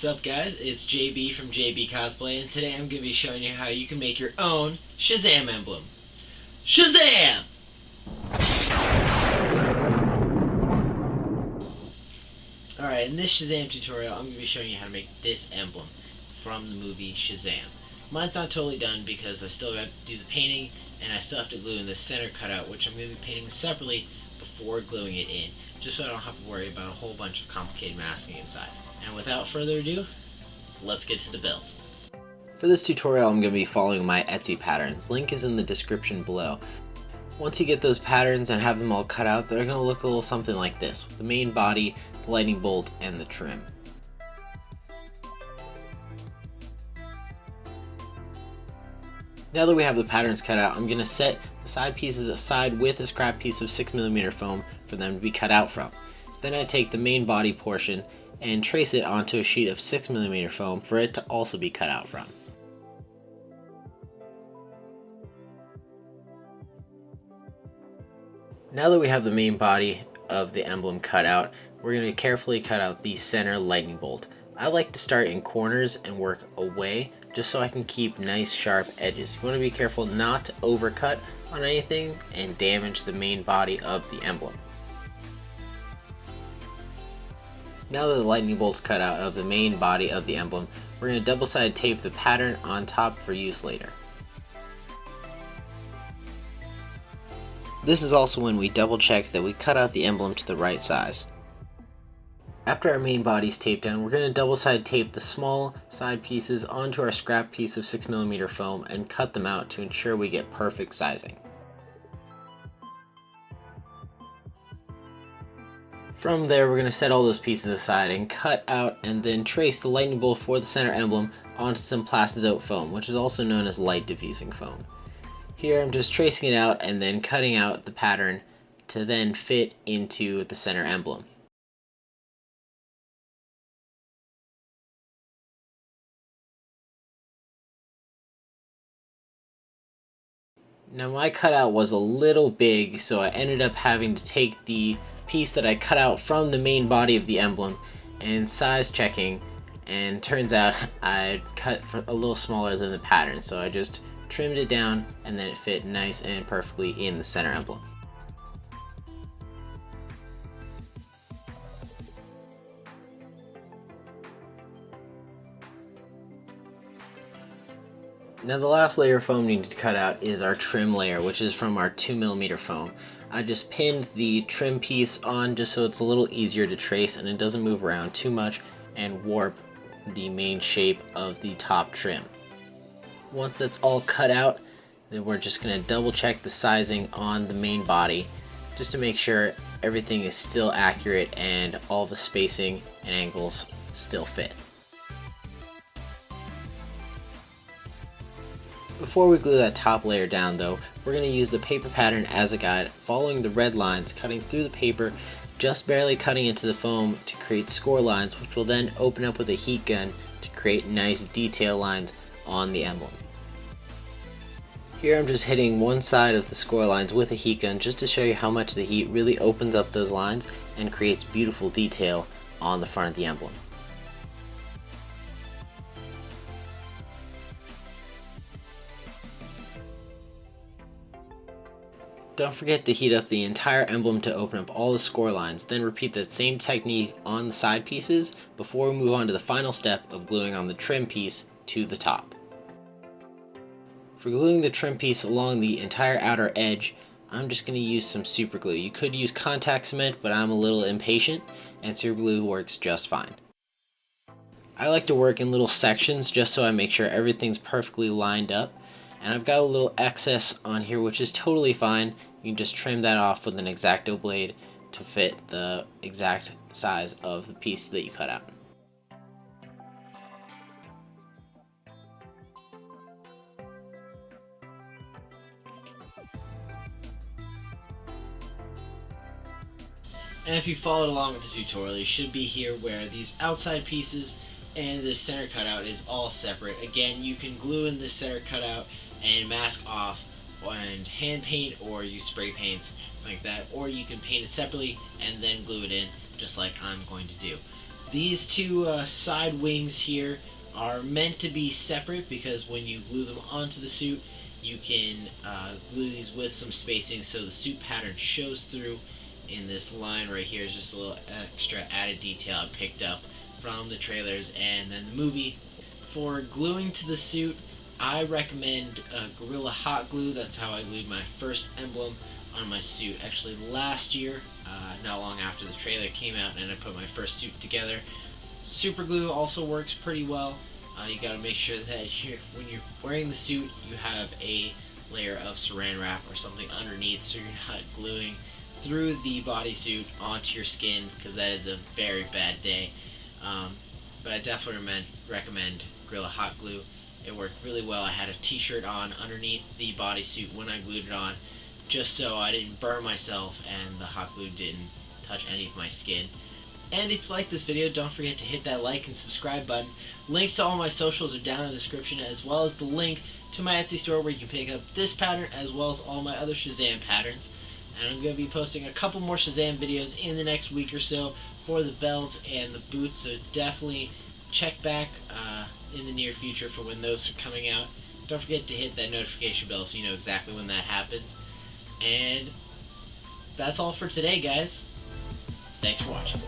What's up, guys? It's JB from JB Cosplay, and today I'm going to be showing you how you can make your own Shazam emblem. Shazam! Alright, in this Shazam tutorial, I'm going to be showing you how to make this emblem from the movie Shazam. Mine's not totally done because I still got to do the painting, and I still have to glue in the center cutout, which I'm going to be painting separately before gluing it in, just so I don't have to worry about a whole bunch of complicated masking inside. And without further ado, let's get to the build. For this tutorial, I'm going to be following my Etsy patterns. Link is in the description below. Once you get those patterns and have them all cut out, they're going to look a little something like this, with the main body, the lightning bolt, and the trim. Now that we have the patterns cut out, I'm going to set the side pieces aside with a scrap piece of 6mm foam for them to be cut out from. Then I take the main body portion and trace it onto a sheet of 6mm foam for it to also be cut out from. Now that we have the main body of the emblem cut out, we're going to carefully cut out the center lightning bolt. I like to start in corners and work away just so I can keep nice sharp edges. You want to be careful not to overcut on anything and damage the main body of the emblem. Now that the lightning bolt's cut out of the main body of the emblem, we're going to double-sided tape the pattern on top for use later. This is also when we double check that we cut out the emblem to the right size. After our main body's taped down, we're going to double-sided tape the small side pieces onto our scrap piece of 6mm foam and cut them out to ensure we get perfect sizing. From there, we're going to set all those pieces aside and cut out and then trace the lightning bolt for the center emblem onto some plastizote foam, which is also known as light diffusing foam. Here I'm just tracing it out and then cutting out the pattern to then fit into the center emblem. Now my cutout was a little big, so I ended up having to take the piece that I cut out from the main body of the emblem and size checking, and turns out I cut for a little smaller than the pattern, so I just trimmed it down and then it fit nice and perfectly in the center emblem. Now the last layer of foam needed to cut out is our trim layer, which is from our 2mm foam. I just pinned the trim piece on just so it's a little easier to trace and it doesn't move around too much and warp the main shape of the top trim. Once that's all cut out, then we're just going to double check the sizing on the main body just to make sure everything is still accurate and all the spacing and angles still fit. Before we glue that top layer down though, we're going to use the paper pattern as a guide, following the red lines, cutting through the paper, just barely cutting into the foam to create score lines, which will then open up with a heat gun to create nice detail lines on the emblem. Here I'm just hitting one side of the score lines with a heat gun just to show you how much the heat really opens up those lines and creates beautiful detail on the front of the emblem. Don't forget to heat up the entire emblem to open up all the score lines, then repeat that same technique on the side pieces before we move on to the final step of gluing on the trim piece to the top. For gluing the trim piece along the entire outer edge, I'm just going to use some super glue. You could use contact cement, but I'm a little impatient and super glue works just fine. I like to work in little sections just so I make sure everything's perfectly lined up. And I've got a little excess on here, which is totally fine. You can just trim that off with an X-Acto blade to fit the exact size of the piece that you cut out. And if you followed along with the tutorial, you should be here where these outside pieces and this center cutout is all separate. Again, you can glue in this center cutout and mask off and hand paint or use spray paints like that, or you can paint it separately and then glue it in just like I'm going to do. These two side wings here are meant to be separate because when you glue them onto the suit, you can glue these with some spacing so the suit pattern shows through. In this line right here is just a little extra added detail I picked up from the trailers and then the movie. For gluing to the suit, I recommend Gorilla Hot Glue. That's how I glued my first emblem on my suit. Actually, last year, not long after the trailer came out, and I put my first suit together. Super glue also works pretty well. You got to make sure that when you're wearing the suit, you have a layer of saran wrap or something underneath, so you're not gluing through the bodysuit onto your skin, because that is a very bad day. But I definitely recommend Gorilla Hot Glue. It worked really well. I had a t-shirt on underneath the bodysuit when I glued it on, just so I didn't burn myself and the hot glue didn't touch any of my skin. And if you like this video, don't forget to hit that like and subscribe button. Links to all my socials are down in the description, as well as the link to my Etsy store where you can pick up this pattern as well as all my other Shazam patterns. And I'm going to be posting a couple more Shazam videos in the next week or so for the belts and the boots, so definitely check back in the near future for when those are coming out. Don't forget to hit that notification bell so you know exactly when that happens. And that's all for today, guys. Thanks for watching.